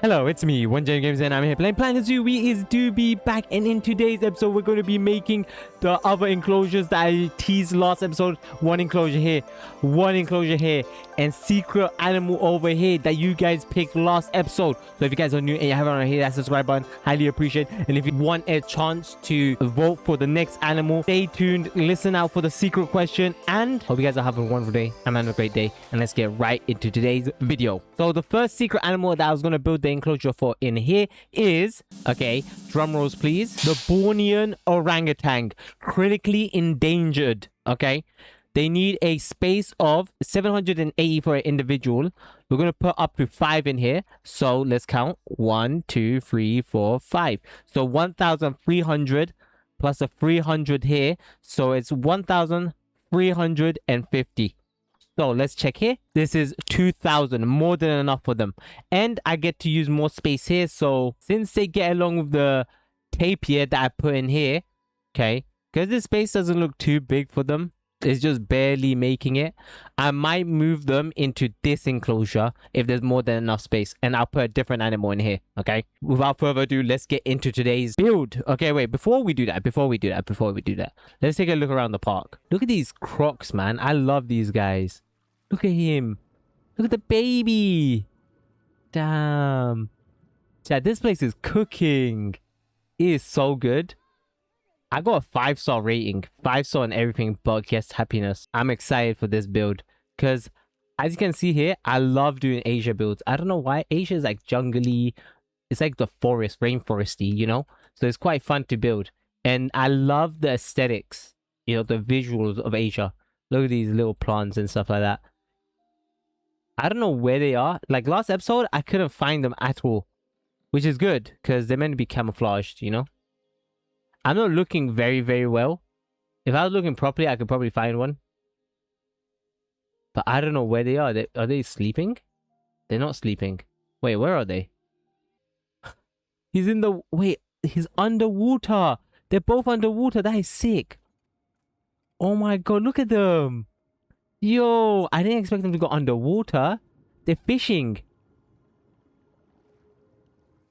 Hello, it's me, One Gen Games, and I'm here playing Planet Zoo. We is do be back, and in today's episode, we're going to be making the other enclosures that I teased last episode. One enclosure here, and secret animal over here that you guys picked last episode. So if you guys are new and you haven't already hit that subscribe button, highly appreciate it. And if you want a chance to vote for the next animal, stay tuned, listen out for the secret question, and hope you guys are having a wonderful day. I'm having a great day, and let's get right into today's video. So the first secret animal that I was going to build the enclosure for in here is, okay, drum rolls please, the Bornean orangutan, critically endangered. Okay, they need a space of 780 for an individual. We're going to put up to 5 in here, so let's count 1 2 3 4 5. So 1,300 plus a 300 here, so it's 1,350. So let's check here. This is 2,000, more than enough for them. And I get to use more space here. So since they get along with the tapir that I put in here, okay, because this space doesn't look too big for them, it's just barely making it, I might move them into this enclosure if there's more than enough space, and I'll put a different animal in here. Okay, without further ado, let's get into today's build. Okay, wait, before we do that, let's take a look around the park. Look at these crocs, man. I love these guys. Look at him. Look at the baby. Damn. Chat, this place is cooking. It is so good. I got a 5-star rating. 5-star on everything but guest happiness. I'm excited for this build. Because, as you can see here, I love doing Asia builds. I don't know why. Asia is like jungly. It's like the forest, rainforesty, you know? So it's quite fun to build. And I love the aesthetics. You know, the visuals of Asia. Look at these little plants and stuff like that. I don't know where they are. Like last episode, I couldn't find them at all. Which is good, because they're meant to be camouflaged, you know? I'm not looking very, very well. If I was looking properly, I could probably find one. But I don't know where they are. Are they sleeping? They're not sleeping. Wait, where are they? He's in the... Wait, he's underwater. They're both underwater. That is sick. Oh my god, look at them. Yo, I didn't expect them to go underwater. They're fishing.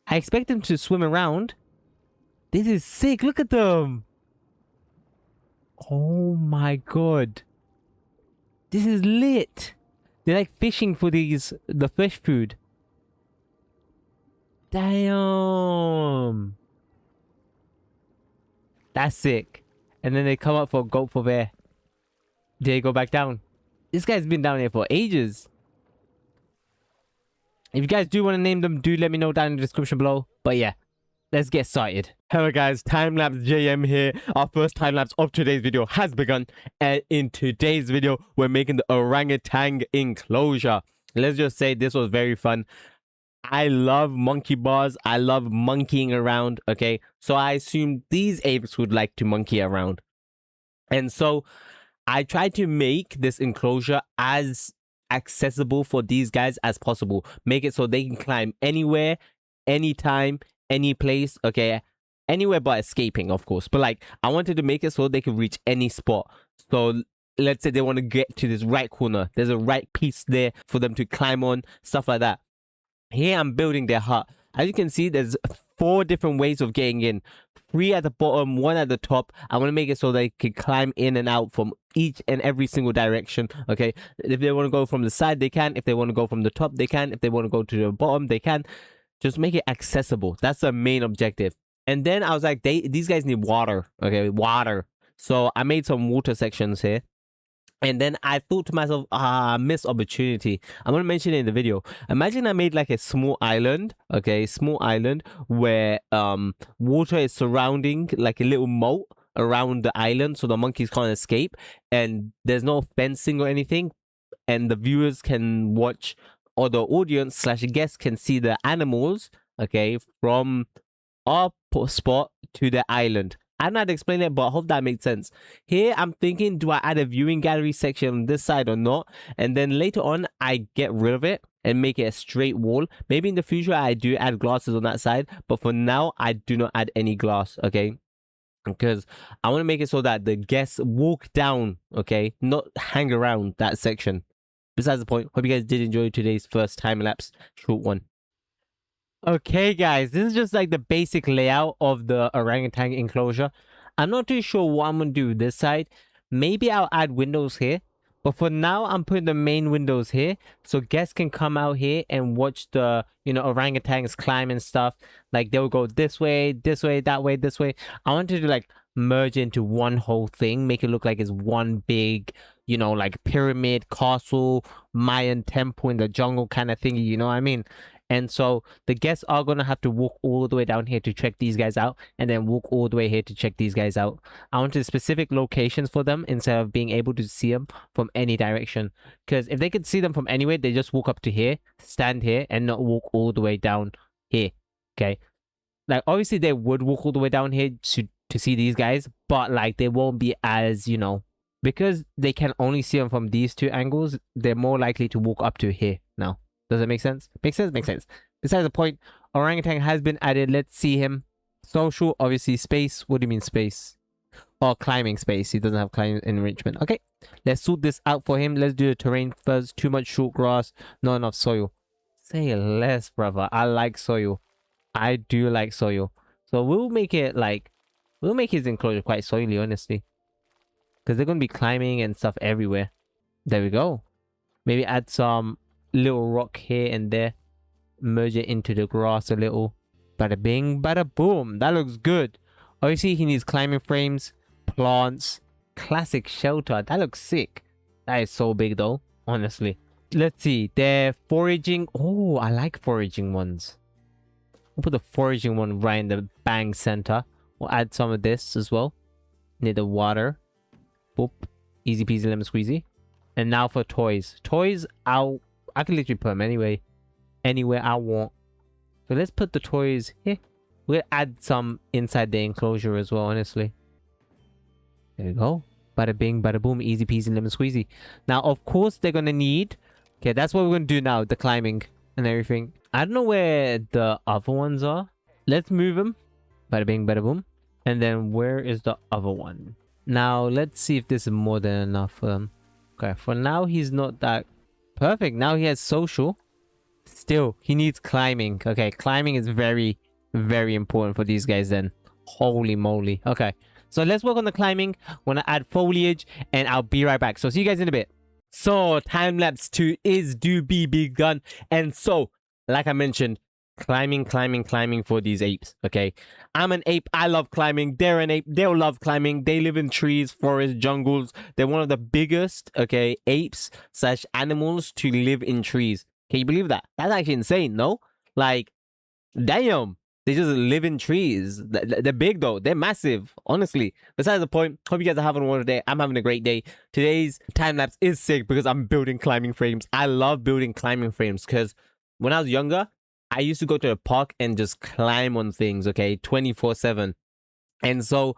I expect them to swim around. This is sick. Look at them. Oh my god. This is lit. They're like fishing for the fish food. Damn. That's sick. And then they come up for goat for bear. They go back down. This guy's been down here for ages. If you guys do want to name them, do let me know down in the description below. But yeah, let's get started. Hello guys, Timelapse JM here. Our first timelapse of today's video has begun. And in today's video, we're making the orangutan enclosure. Let's just say this was very fun. I love monkey bars. I love monkeying around, okay? So I assume these apes would like to monkey around. And so I tried to make this enclosure as accessible for these guys as possible. Make it so they can climb anywhere, anytime, any place, okay? Anywhere but escaping, of course. But like, I wanted to make it so they can reach any spot. So let's say they want to get to this right corner. There's a right piece there for them to climb on, stuff like that. Here I'm building their hut. As you can see, there's 4 different ways of getting in. 3 at the bottom, 1 at the top. I want to make it so they can climb in and out from each and every single direction, okay? If they want to go from the side, they can. If they want to go from the top, they can. If they want to go to the bottom, they can. Just make it accessible. That's the main objective. And then I was like, these guys need water, okay? Water. So I made some water sections here. And then I thought to myself, missed opportunity. I'm going to mention it in the video. Imagine I made like a small island, okay? Small island where water is surrounding like a little moat around the island so the monkeys can't escape. And there's no fencing or anything. And the viewers can watch, or the audience / guests can see the animals, okay? From our spot to the island. I don't know how to explain it, but I hope that makes sense. Here, I'm thinking, do I add a viewing gallery section on this side or not? And then later on, I get rid of it and make it a straight wall. Maybe in the future, I do add glasses on that side. But for now, I do not add any glass, okay? Because I want to make it so that the guests walk down, okay? Not hang around that section. Besides the point, hope you guys did enjoy today's first time-lapse short one. Okay, guys, this is just like the basic layout of the orangutan enclosure. I'm not too sure what I'm gonna do this side. Maybe I'll add windows here. But for now, I'm putting the main windows here. So guests can come out here and watch the, orangutans climb and stuff. Like they'll go this way, that way, this way. I wanted to like merge into one whole thing, make it look like it's one big, like pyramid, castle, Mayan temple in the jungle kind of thingy, you know what I mean? And so the guests are going to have to walk all the way down here to check these guys out and then walk all the way here to check these guys out. I wanted specific locations for them instead of being able to see them from any direction. Because if they could see them from anywhere, they just walk up to here, stand here, and not walk all the way down here. Okay. Like, obviously, they would walk all the way down here to see these guys, but like, they won't be as, because they can only see them from these two angles, they're more likely to walk up to here now. Does that make sense? Makes sense? Makes sense. Besides the point, orangutan has been added. Let's see him. Social, obviously. Space. What do you mean space? Oh, climbing space. He doesn't have climbing enrichment. Okay. Let's sort this out for him. Let's do the terrain first. Too much short grass. Not enough soil. Say less, brother. I like soil. I do like soil. So we'll make it like... We'll make his enclosure quite soily, honestly. Because they're going to be climbing and stuff everywhere. There we go. Maybe add some little rock here and there, merge it into the grass a little. Bada bing, bada boom. That looks good. Obviously, he needs climbing frames, plants, classic shelter. That looks sick. That is so big though, honestly. Let's see. They're foraging. Oh, I like foraging ones. We'll put the foraging one right in the bang center. We'll add some of this as well. Near the water. Boop. Easy peasy lemon squeezy. And now for toys. Toys, I can literally put them anywhere I want. So let's put the toys here. We'll add some inside the enclosure as well, honestly. There we go. Bada bing, bada boom, easy peasy, lemon squeezy. Now, of course, they're going to need... Okay, that's what we're going to do now, the climbing and everything. I don't know where the other ones are. Let's move them. Bada bing, bada boom. And then where is the other one? Now, let's see if this is more than enough for them. Okay, for now, he's not that... Perfect. Now he has social. Still, he needs climbing. Okay, climbing is very, very important for these guys then. Holy moly. Okay, so let's work on the climbing. Want to add foliage, and I'll be right back. So see you guys in a bit. So time-lapse 2 is to be begun. And so, like I mentioned, climbing for these apes. Okay, I'm an ape. I love climbing. They're an ape. They'll love climbing. They live in trees, forests, jungles. They're one of the biggest, okay, apes slash animals to live in trees. Can you believe that? That's actually insane, no? Like, damn, they just live in trees. They're big though. They're massive, honestly. Besides the point, hope you guys are having a wonderful day. I'm having a great day. Today's time lapse is sick because I'm building climbing frames. I love building climbing frames because when I was younger, I used to go to the park and just climb on things, okay, 24/7. And so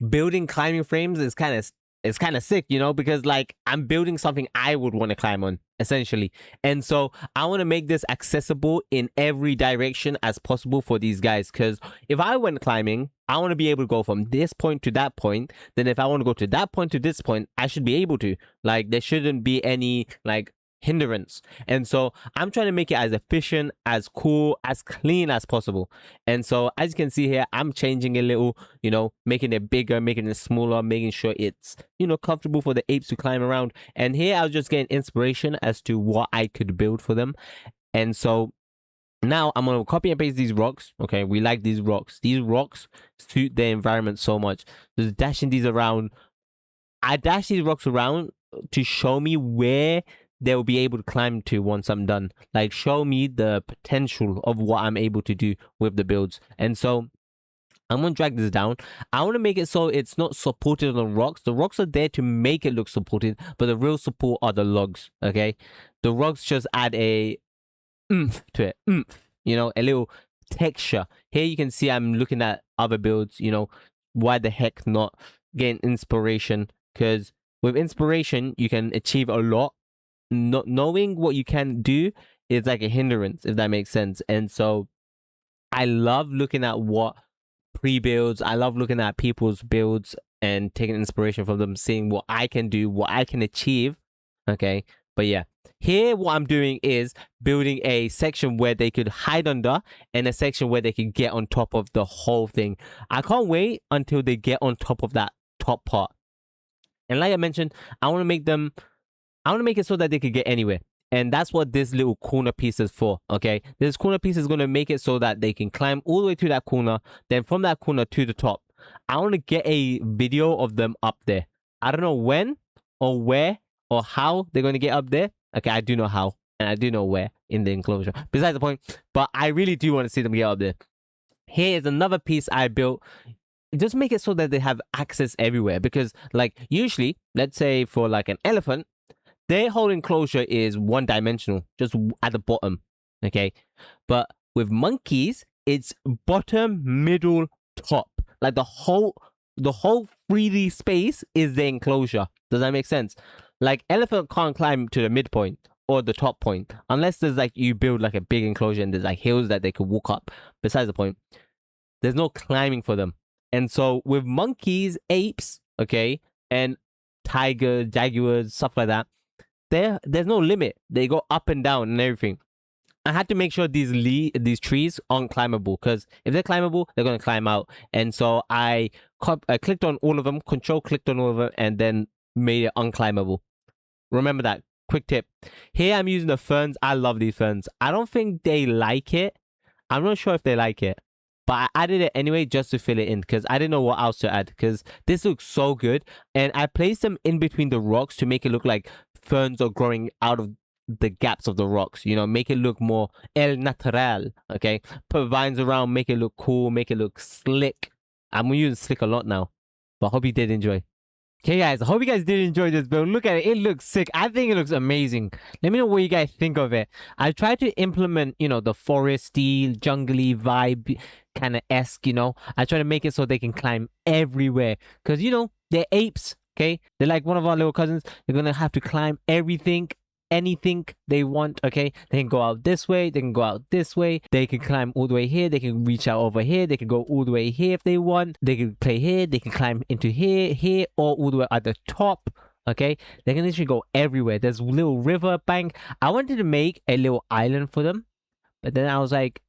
building climbing frames is kind of sick, because like I'm building something I would want to climb on, essentially. And so I want to make this accessible in every direction as possible for these guys. Because if I went climbing, I want to be able to go from this point to that point. Then if I want to go to that point to this point, I should be able to. Like, there shouldn't be any like hindrance. And so I'm trying to make it as efficient, as cool, as clean as possible. And so as you can see here, I'm changing a little, making it bigger, making it smaller, making sure it's, comfortable for the apes to climb around. And here I was just getting inspiration as to what I could build for them. And so now I'm going to copy and paste these rocks. Okay, we like these rocks. These rocks suit the environment so much. Just dashing these around. I dash these rocks around to show me where they'll be able to climb to once I'm done. Like, show me the potential of what I'm able to do with the builds. And so I'm going to drag this down. I want to make it so it's not supported on rocks. The rocks are there to make it look supported, but the real support are the logs, okay? The rocks just add a oomph to it. Oomph, a little texture. Here you can see I'm looking at other builds, why the heck not getting inspiration? Because with inspiration, you can achieve a lot. Not knowing what you can do is like a hindrance, if that makes sense. And so I love looking at what pre-builds, I love looking at people's builds and taking inspiration from them, seeing what I can do, what I can achieve. Okay, but yeah, Here, what I'm doing is building a section where they could hide under and a section where they can get on top of the whole thing. I can't wait until they get on top of that top part. And like I mentioned, I want to make it so that they could get anywhere. And that's what this little corner piece is for, okay? This corner piece is going to make it so that they can climb all the way to that corner, then from that corner to the top. I want to get a video of them up there. I don't know when or where or how they're going to get up there. Okay, I do know how, and I do know where in the enclosure. Besides the point, but I really do want to see them get up there. Here is another piece I built. Just make it so that they have access everywhere. Because, like, usually, let's say for like an elephant, their whole enclosure is one-dimensional, just at the bottom, okay? But with monkeys, it's bottom, middle, top. Like the whole 3D space is the enclosure. Does that make sense? Like elephant can't climb to the midpoint or the top point unless there's like you build like a big enclosure and there's like hills that they could walk up. Besides the point, there's no climbing for them. And so with monkeys, apes, okay, and tigers, jaguars, stuff like that, there's no limit. They go up and down and everything. I had to make sure these trees aren't climbable, because if they're climbable, they're going to climb out. And so I clicked on all of them, clicked on all of them, and then made it unclimbable. Remember that. Quick tip. Here I'm using the ferns. I love these ferns. I don't think they like it. I'm not sure if they like it. But I added it anyway just to fill it in, because I didn't know what else to add, because this looks so good. And I placed them in between the rocks to make it look like ferns are growing out of the gaps of the rocks, you know, make it look more el natural, okay? Put vines around, make it look cool, make it look slick. I'm using slick a lot now, but I hope you did enjoy. Okay, guys, I hope you guys did enjoy this build. Look at it. It looks sick. I think it looks amazing. Let me know what you guys think of it. I tried to implement, you know, the foresty, jungly vibe kind of esque, you know. I try to make it so they can climb everywhere. Because, you know, they're apes, okay? They're like one of our little cousins. They're going to have to climb everything, anything they want, okay? They can go out this way, they can go out this way, they can climb all the way here, they can reach out over here, they can go all the way here if they want, they can play here, they can climb into here, or all the way at the top, okay? They can literally go everywhere. There's a little river bank. I wanted to make a little island for them, but then I was like,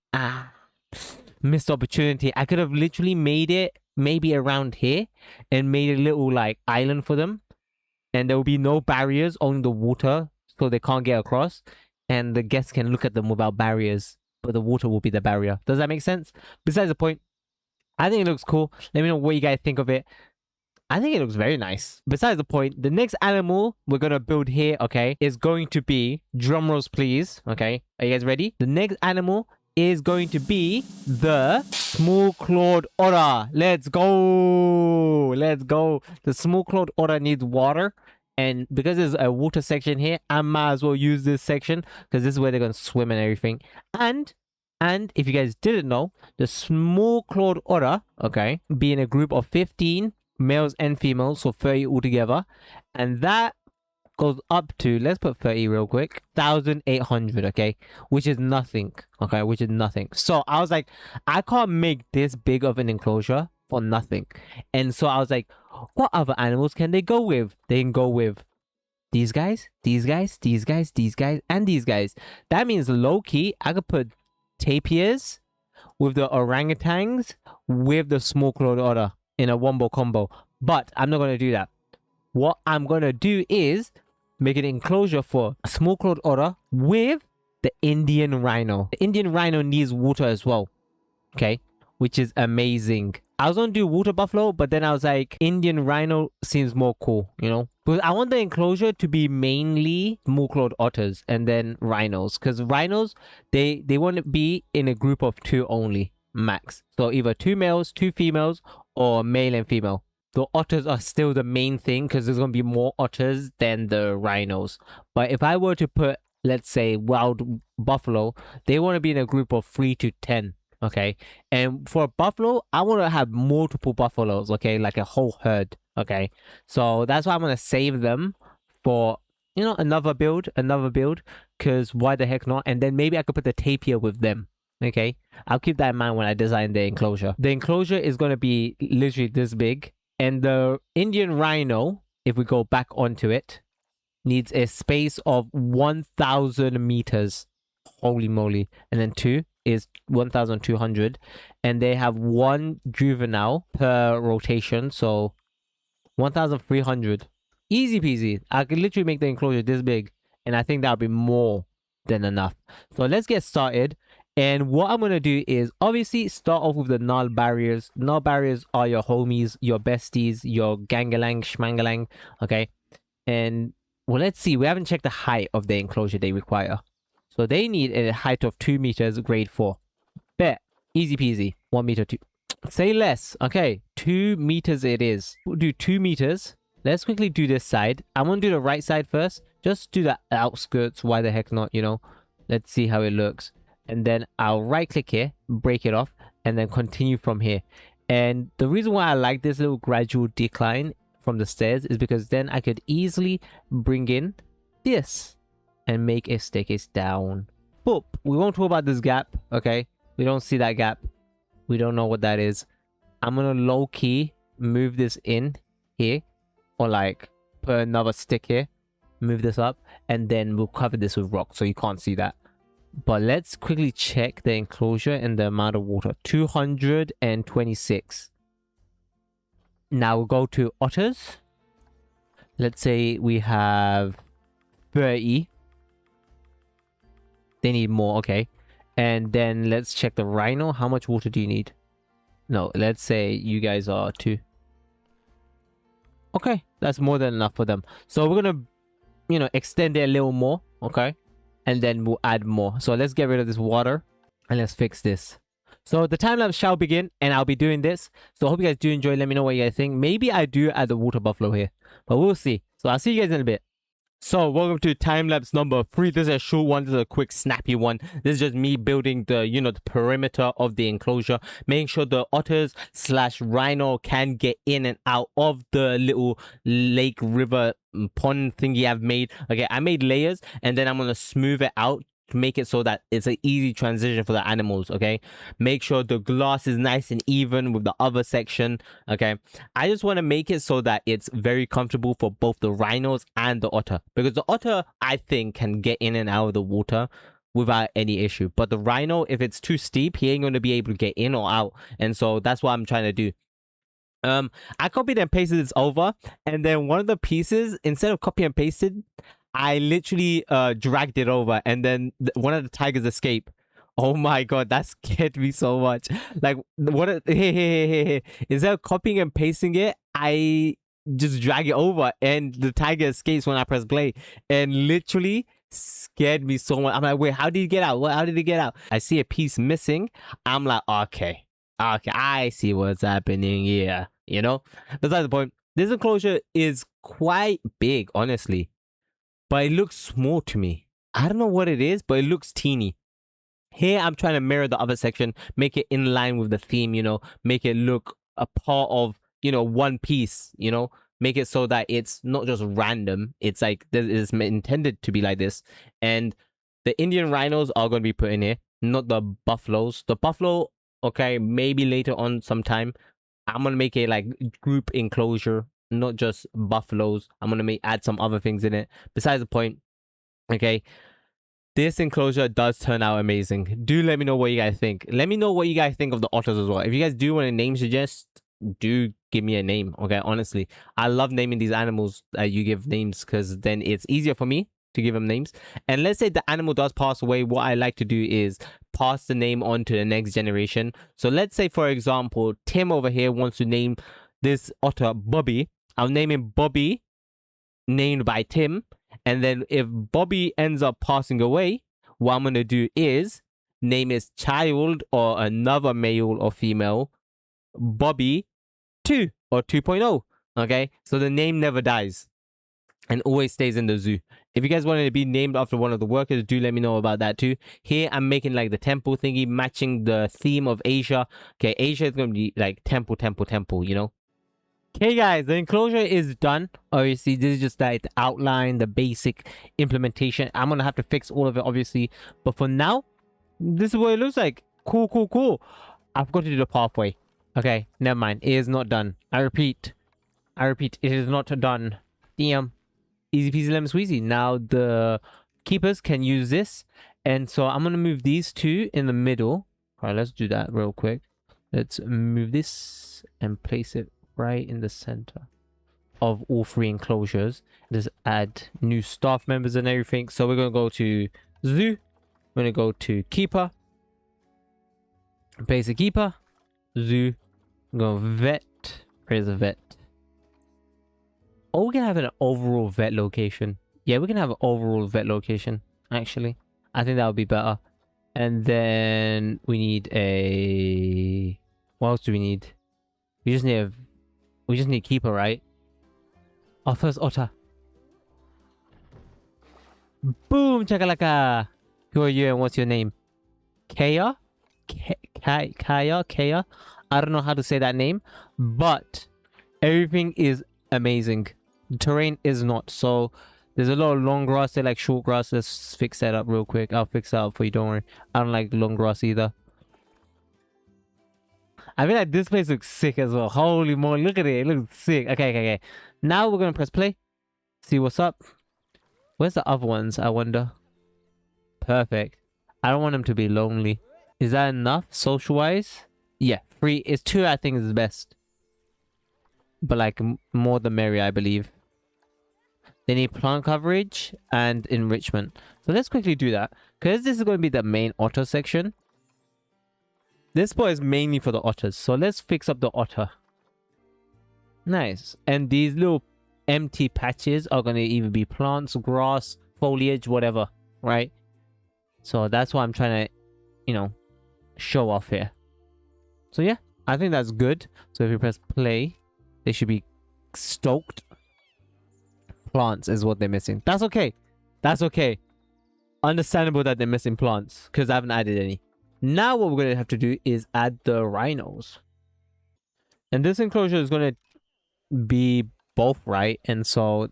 missed opportunity. I could have literally made it maybe around here and made a little like island for them, and there will be no barriers, only the water, so they can't get across, and the guests can look at them without barriers, but the water will be the barrier. Does that make sense? Besides the point, I think it looks cool. Let me know what you guys think of it. I think it looks very nice. Besides the point, the next animal we're gonna build here, okay, is going to be, drum rolls please, okay? Are you guys ready? The next animal is going to be the Small-Clawed Otter. Let's go! Let's go! The Small-Clawed Otter needs water. And because there's a water section here, I might as well use this section, because this is where they're going to swim and everything. And if you guys didn't know, the Small-Clawed Otter, okay, be in a group of 15 males and females, so 30 altogether. And that goes up to, let's put 30 real quick, 1,800, okay, which is nothing, okay, which is nothing. So I was like, I can't make this big of an enclosure for nothing. And so I was like, what other animals can they go with? They can go with these guys, these guys, these guys, these guys, and these guys. That means low-key, I could put tapirs with the orangutans with the Small-Clawed Otter in a wombo combo. But I'm not going to do that. What I'm going to do is make an enclosure for a Small-Clawed Otter with the Indian rhino. The Indian rhino needs water as well, okay, which is amazing. I was going to do water buffalo, but then I was like, Indian rhino seems more cool, you know? Because I want the enclosure to be mainly Small-Clawed Otters and then rhinos. Because rhinos, they want to be in a group of 2 only, max. So either 2 males, 2 females, or male and female. The otters are still the main thing, because there's going to be more otters than the rhinos. But if I were to put, let's say, wild buffalo, they want to be in a group of 3 to 10. Okay, and for a buffalo, I want to have multiple buffaloes, okay, like a whole herd, okay? So that's why I'm going to save them for, you know, another build, because why the heck not? And then maybe I could put the tapir with them, okay? I'll keep that in mind when I design the enclosure. The enclosure is going to be literally this big, and the Indian rhino, if we go back onto it, needs a space of 1,000 meters. Holy moly. And then 2 is 1,200. And they have 1 juvenile per rotation. So 1,300. Easy peasy. I could literally make the enclosure this big. And I think that would be more than enough. So let's get started. And what I'm going to do is obviously start off with the null barriers. Null barriers are your homies, your besties, your gangalang, schmangalang. Okay. And well, let's see. We haven't checked the height of the enclosure they require. So they need a height of 2 meters, grade 4. Bet. Easy peasy. 1 meter, 2. Say less. Okay. 2 meters it is. We'll do 2 meters. Let's quickly do this side. I'm going to do the right side first. Just do the outskirts. Why the heck not, you know? Let's see how it looks. And then I'll right click here, break it off, and then continue from here. And the reason why I like this little gradual decline from the stairs is because then I could easily bring in this and make a staircase down. Boop. We won't talk about this gap, okay? We don't see that gap. We don't know what that is. I'm gonna low key move this in here, or like put another stick here, move this up, and then we'll cover this with rock so you can't see that. But let's quickly check the enclosure and the amount of water. 226. Now we'll go to otters. Let's say we have 30. They need more, okay. And then let's check the rhino. How much water do you need? No, let's say you guys are 2. Okay, that's more than enough for them. So we're gonna, you know, extend it a little more, okay. And then we'll add more. So let's get rid of this water and let's fix this. So the time lapse shall begin, and I'll be doing this. So I hope you guys do enjoy. Let me know what you guys think. Maybe I do add the water buffalo here, but we'll see. So I'll see you guys in a bit. So welcome to time lapse number 3. This is a short one. This is a quick snappy one. This is just me building the, you know, the perimeter of the enclosure, making sure the otters / rhino can get in and out of the little lake, river, pond thingy I've made. Okay, I made layers, and then I'm gonna smooth it out to make it so that it's an easy transition for the animals. Okay, make sure the glass is nice and even with the other section. Okay, I just want to make it so that it's very comfortable for both the rhinos and the otter, because the otter I think can get in and out of the water without any issue, but the rhino, if it's too steep, he ain't going to be able to get in or out. And so that's what I'm trying to do. I copied and pasted this over, and then one of the pieces, instead of copy and pasted, I literally dragged it over, and then one of the tigers escaped. Oh my god, that scared me so much. Like, hey, instead of copying and pasting it, I just drag it over, and the tiger escapes when I press play, and literally scared me so much. I'm like, wait, how did he get out? How did he get out? I see a piece missing. I'm like, okay, I see what's happening here. You know, besides the point, this enclosure is quite big, honestly, but it looks small to me. I don't know what it is, but it looks teeny. Here, I'm trying to mirror the other section, make it in line with the theme, you know, make it look a part of, you know, one piece, you know, make it so that it's not just random. It's like, it's intended to be like this. And the Indian rhinos are going to be put in here, not the buffaloes. The buffalo, okay, maybe later on sometime. I'm going to make a like group enclosure, not just buffaloes. I'm going to add some other things in it. Besides the point, okay. This enclosure does turn out amazing. Do let me know what you guys think. Let me know what you guys think of the otters as well. If you guys do want a name suggest, do give me a name, okay? Honestly, I love naming these animals that you give names, because then it's easier for me to give them names. And let's say the animal does pass away, what I like to do is pass the name on to the next generation. So let's say, for example, Tim over here wants to name this otter Bobby. I'll name him Bobby, named by Tim. And then if Bobby ends up passing away, what I'm going to do is name his child or another male or female Bobby 2 or 2.0. Okay, so the name never dies and always stays in the zoo. If you guys wanted to be named after one of the workers, do let me know about that too. Here, I'm making like the temple thingy, matching the theme of Asia. Okay, Asia is going to be like temple, you know. Okay, guys, the enclosure is done. Obviously, this is just like the outline, the basic implementation. I'm going to have to fix all of it, obviously. But for now, this is what it looks like. Cool. I forgot to do the pathway. Okay, never mind. It is not done. I repeat, it is not done. Damn. easy peasy lemon squeezy. Now the keepers can use this. And so I'm going to move these two in the middle. All right, let's do that real quick. Let's move this and place it right in the center of all three enclosures. Just add new staff members and everything. So we're going to go to zoo. We're going to go to keeper. Place a keeper. Zoo. Go vet. Where's the vet? Oh, we're going to have an overall vet location. Yeah, we can have an overall vet location, actually. I think that would be better. And then we need a... What else do we need? We just need a keeper, right? Our first otter. Boom, chakalaka. Who are you and what's your name? Kaya? Kaya? I don't know how to say that name, but everything is amazing. The terrain is not. So there's a lot of long grass. They like short grass. Let's fix that up real quick. I'll fix that up for you. Don't worry. I don't like long grass either. I feel like this place looks sick as well. Holy moly. Look at it. It looks sick. Okay. Now we're going to press play. See what's up. Where's the other ones, I wonder? Perfect. I don't want them to be lonely. Is that enough social-wise? Yeah. 3 is 2, I think, is the best. But like more the merrier, I believe. They need plant coverage and enrichment. So let's quickly do that. Because this is going to be the main otter section. This spot is mainly for the otters. So let's fix up the otter. Nice. And these little empty patches are going to either be plants, grass, foliage, whatever. Right? So that's what I'm trying to, you know, show off here. So yeah, I think that's good. So if you press play, they should be stoked. Plants is what they're missing. That's okay. That's okay. Understandable that they're missing plants because I haven't added any. Now what we're going to have to do is add the rhinos. And this enclosure is going to be both, right? And so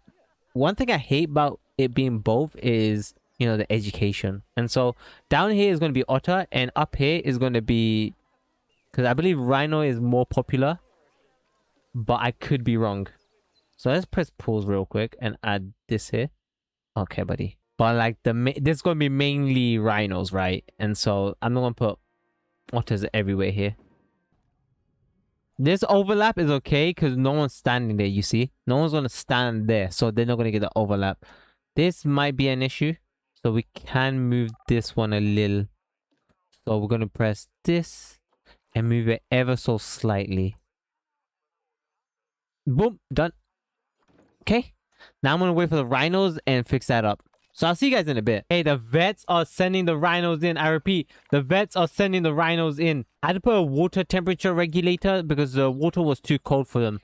one thing I hate about it being both is, you know, the education. And so down here is going to be otter and up here is going to be, because I believe rhino is more popular, but I could be wrong. So let's press pause real quick and add this here. Okay, buddy. But like this is going to be mainly rhinos, right? And so I'm not going to put otters everywhere here. This overlap is okay because no one's standing there, you see? No one's going to stand there, so they're not going to get the overlap. This might be an issue. So we can move this one a little. So we're going to press this and move it ever so slightly. Boom, done. Okay, now I'm going to wait for the rhinos and fix that up. So I'll see you guys in a bit. Hey, the vets are sending the rhinos in. I repeat, the vets are sending the rhinos in. I had to put a water temperature regulator because the water was too cold for them.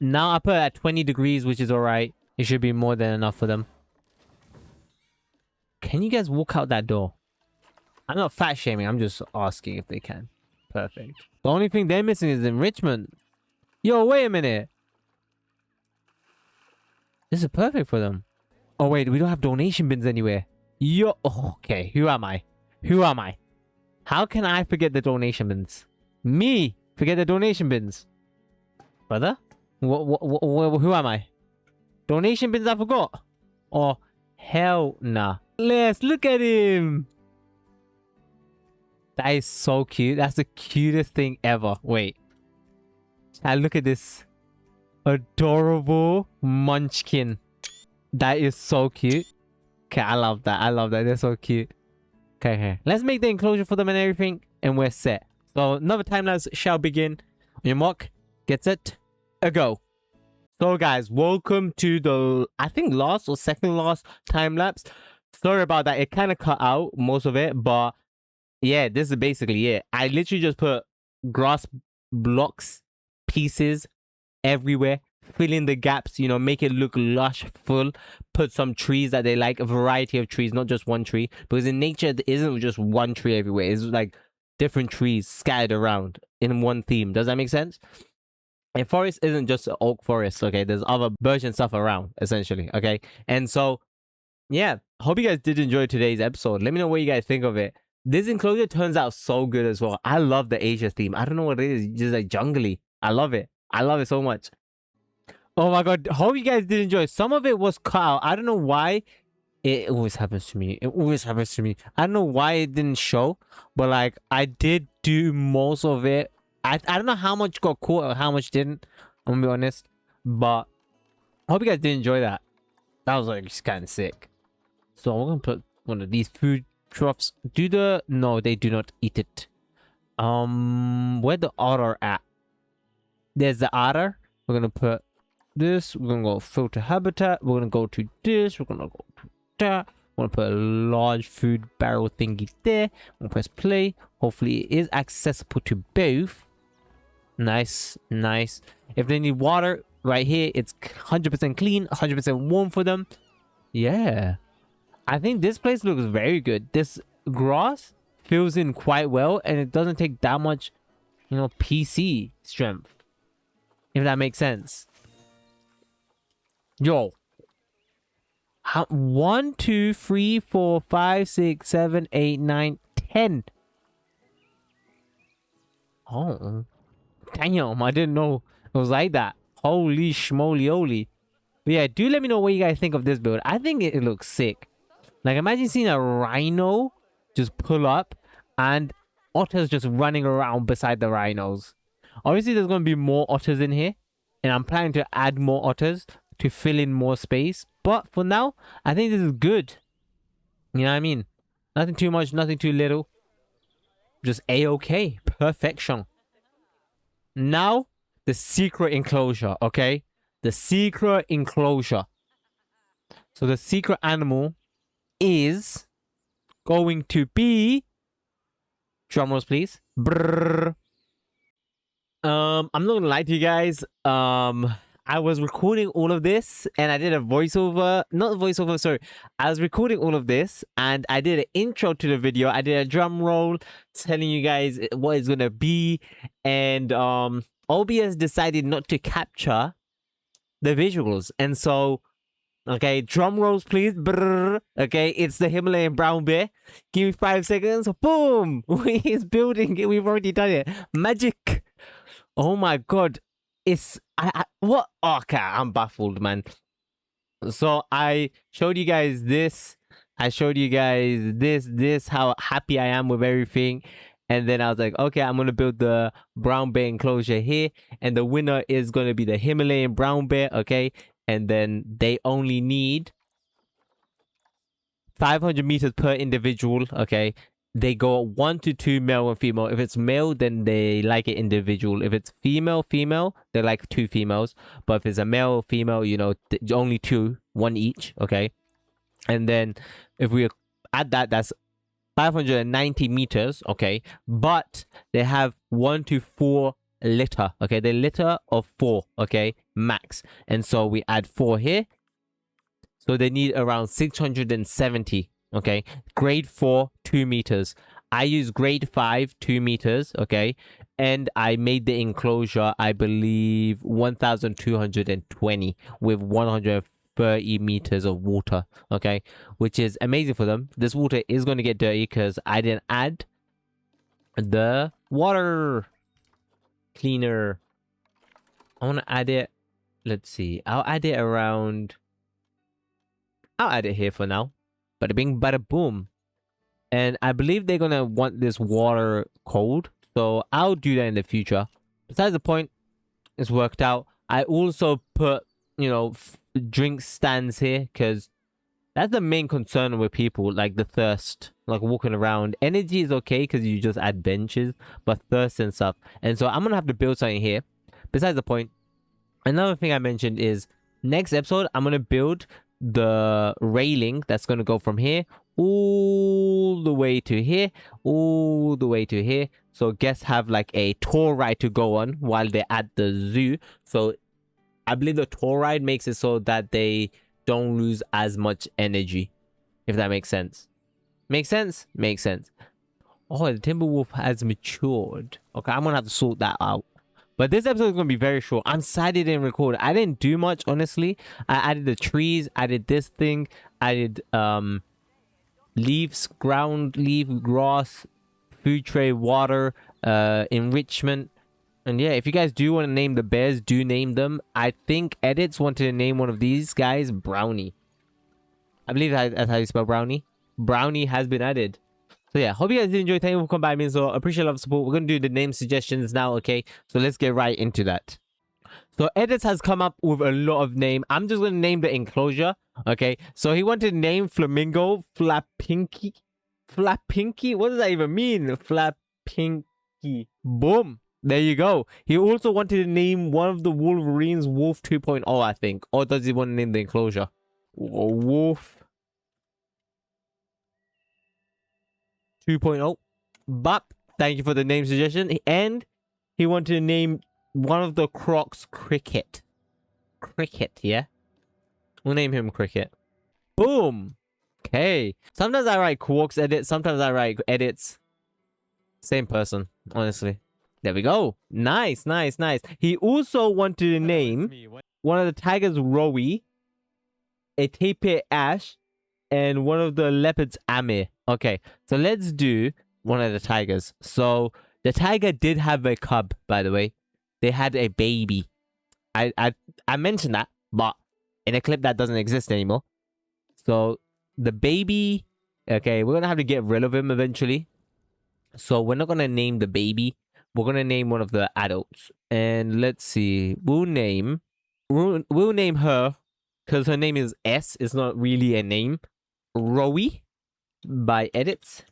Now I put it at 20 degrees, which is alright. It should be more than enough for them. Can you guys walk out that door? I'm not fat shaming. I'm just asking if they can. Perfect. The only thing they're missing is enrichment. Yo, wait a minute. This is perfect for them. Oh, wait. We don't have donation bins anywhere. Yo. Oh, okay. Who am I? Who am I? How can I forget the donation bins? Me forget the donation bins. Brother? Who am I? Donation bins I forgot? Oh, hell nah. Let's look at him. That is so cute. That's the cutest thing ever. Wait. And look at this. Adorable munchkin. That is so cute. Okay, I love that. I love that. They're so cute. Okay. Let's make the enclosure for them and everything. And we're set. So another time lapse shall begin. On your mark. Get set. A go. So guys, welcome to the, I think, last or second last time lapse. Sorry about that. It kind of cut out most of it. But yeah, this is basically it. I literally just put grass blocks, pieces everywhere, fill in the gaps, you know, make it look lush, full, put some trees that they like, a variety of trees, not just one tree, because in nature there isn't just one tree everywhere. It's like different trees scattered around in one theme. Does that make sense? And forest isn't just an oak forest, okay? There's other birch and stuff around, essentially, okay? And so yeah, hope you guys did enjoy today's episode. Let me know what you guys think of it. This enclosure turns out so good as well. I love the Asia theme. I don't know what it is, just like jungly. I love it. I love it so much. Oh my god, hope you guys did enjoy. Some of it was cut out. I don't know why. It always happens to me. It always happens to me. I don't know why it didn't show, but like I did do most of it. I don't know how much got caught or how much didn't. I'm gonna be honest, but I hope you guys did enjoy that. That was like just kind of sick. So I'm gonna put one of these food troughs. No, they do not eat it. Where the otter at? There's the otter. We're gonna put this. We're gonna go filter habitat. We're gonna go to this. We're gonna go to that. I'm gonna put a large food barrel thingy there. I'm gonna press play. Hopefully it is accessible to both. Nice, nice. If they need water, right here, it's 100% clean, 100% warm for them. Yeah. I think this place looks very good. This grass fills in quite well, and it doesn't take that much, PC strength. If that makes sense. Yo. 1, 2, 3, 4, 5, 6, 7, 8, 9, 10. Oh. Damn, I didn't know it was like that. Holy schmoly. But yeah, do let me know what you guys think of this build. I think it looks sick. Like, imagine seeing a rhino just pull up and otters just running around beside the rhinos. Obviously, there's going to be more otters in here. And I'm planning to add more otters to fill in more space. But for now, I think this is good. You know what I mean? Nothing too much, nothing too little. Just A-okay. Perfection. Now, the secret enclosure, okay? The secret enclosure. So the secret animal is going to be... Drum rolls, please. Brrr. I'm not gonna lie to you guys. I was recording all of this and I did a voiceover. Not a voiceover, sorry. I was recording all of this and I did an intro to the video. I did a drum roll telling you guys what it's gonna be. And OBS decided not to capture the visuals. And so, okay, drum rolls, please. Brrr. Okay, it's the Himalayan Brown Bear. Give me 5 seconds. Boom! He's building it. We've already done it. Magic. Oh my god. It's what? Okay, I'm baffled, man. So I showed you guys this. I showed you guys this, how happy I am with everything. And then I was like, okay, I'm gonna build the brown bear enclosure here. And the winner is gonna be the Himalayan brown bear, okay? And then they only need 500 meters per individual, okay? They go 1 to 2 male and female. If it's male, then they like it individual. If it's female, they like 2 females. But if it's a male, female, only 2, 1 each, okay? And then if we add that, that's 590 meters, okay? But they have 1 to 4 litter, okay? They litter of 4, okay? Max. And so we add 4 here. So they need around 670, okay? Grade 4, 2 meters. I use grade 5, 2 meters, okay? And I made the enclosure, I believe, 1,220 with 130 meters of water, okay? Which is amazing for them. This water is going to get dirty because I didn't add the water cleaner. I want to add it. Let's see. I'll add it here for now. Bada bing, bada boom. And I believe they're going to want this water cold. So I'll do that in the future. Besides the point, it's worked out. I also put, drink stands here because that's the main concern with people, like the thirst, like walking around. Energy is okay because you just add benches, but thirst and stuff. And so I'm going to have to build something here. Besides the point, another thing I mentioned is next episode, I'm going to build the railing that's going to go from here all the way to here, all the way to here. So guests have like a tour ride to go on while they're at the zoo. So I believe the tour ride makes it so that they don't lose as much energy, if that makes sense. Makes sense? Makes sense. Oh, the timber wolf has matured. Okay, I'm gonna have to sort that out. But this episode is going to be very short. I'm sad I didn't record. I didn't do much, honestly. I added the trees, added this thing, added leaves, ground leaf, grass, food tray, water, enrichment, And yeah, if you guys do want to name the bears, do name them. I think Edits wanted to name one of these guys Brownie. I believe that's how you spell Brownie. Brownie has been added. So yeah, hope you guys did enjoy. Thank you for coming by me. So appreciate a lot of support. We're going to do the name suggestions now, okay? So let's get right into that. So Edits has come up with a lot of name. I'm just going to name the enclosure, okay? So he wanted to name Flamingo Flapinky. Flapinky? What does that even mean? Flapinky. Boom. There you go. He also wanted to name one of the Wolverines Wolf 2.0, I think. Or does he want to name the enclosure? Wolf 2.0. But thank you for the name suggestion. And he wanted to name one of the crocs Cricket. Cricket, yeah? We'll name him Cricket. Boom. Okay. Sometimes I write Quarks Edit. Sometimes I write Edits. Same person, honestly. There we go. Nice, nice, nice. He also wanted to name one of the tigers Rowie, a tapir Ash, and one of the leopards Amir. Okay, so let's do one of the tigers. So the tiger did have a cub, by the way. They had a baby. I mentioned that, but in a clip that doesn't exist anymore. So the baby, okay, we're gonna have to get rid of him eventually. So we're not gonna name the baby. We're gonna name one of the adults. And let's see. We'll name her because her name is S. It's not really a name. Rowie by Edits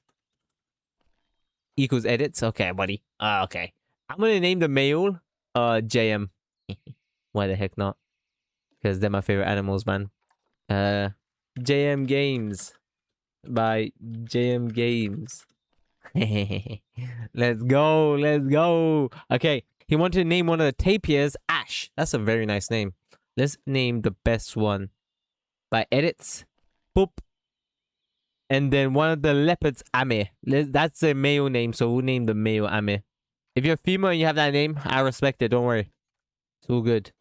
equals Edits. Okay, buddy. Okay. I'm gonna name the male JM. Why the heck not? Because they're my favorite animals, man. JM Games by JM Games. Let's go. Let's go. Okay. He wanted to name one of the tapirs Ash. That's a very nice name. Let's name the best one by Edits. Boop. And then one of the leopards Amir. That's a male name, so we'll name the male Amir. If you're female and you have that name, I respect it. Don't worry. It's all good.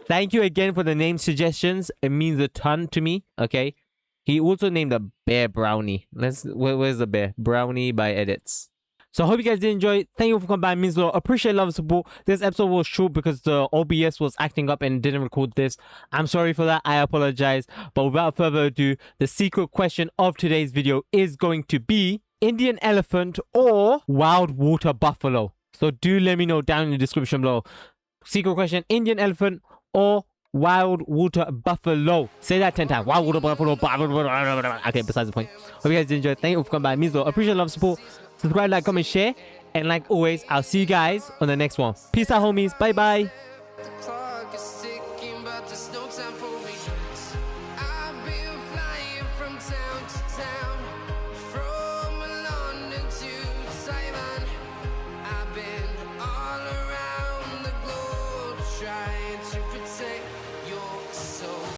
Thank you again for the name suggestions. It means a ton to me. Okay. He also named a bear Brownie. Where's the bear? Brownie by Edits. So I hope you guys did enjoy. Thank you for coming by. It means a lot. Appreciate love and support. This episode was short because the OBS was acting up and didn't record this. I'm sorry for that. I apologize. But without further ado, the secret question of today's video is going to be Indian elephant or wild water buffalo. So do let me know down in the description below. Secret question, Indian elephant or wild water buffalo. Say that 10 times. Wild water buffalo. Okay, besides the point. Hope you guys did enjoy. Thank you for coming by. It means a lot. Appreciate love, support. Subscribe, like, comment, share. And like always, I'll see you guys on the next one. Peace out, homies. Bye-bye.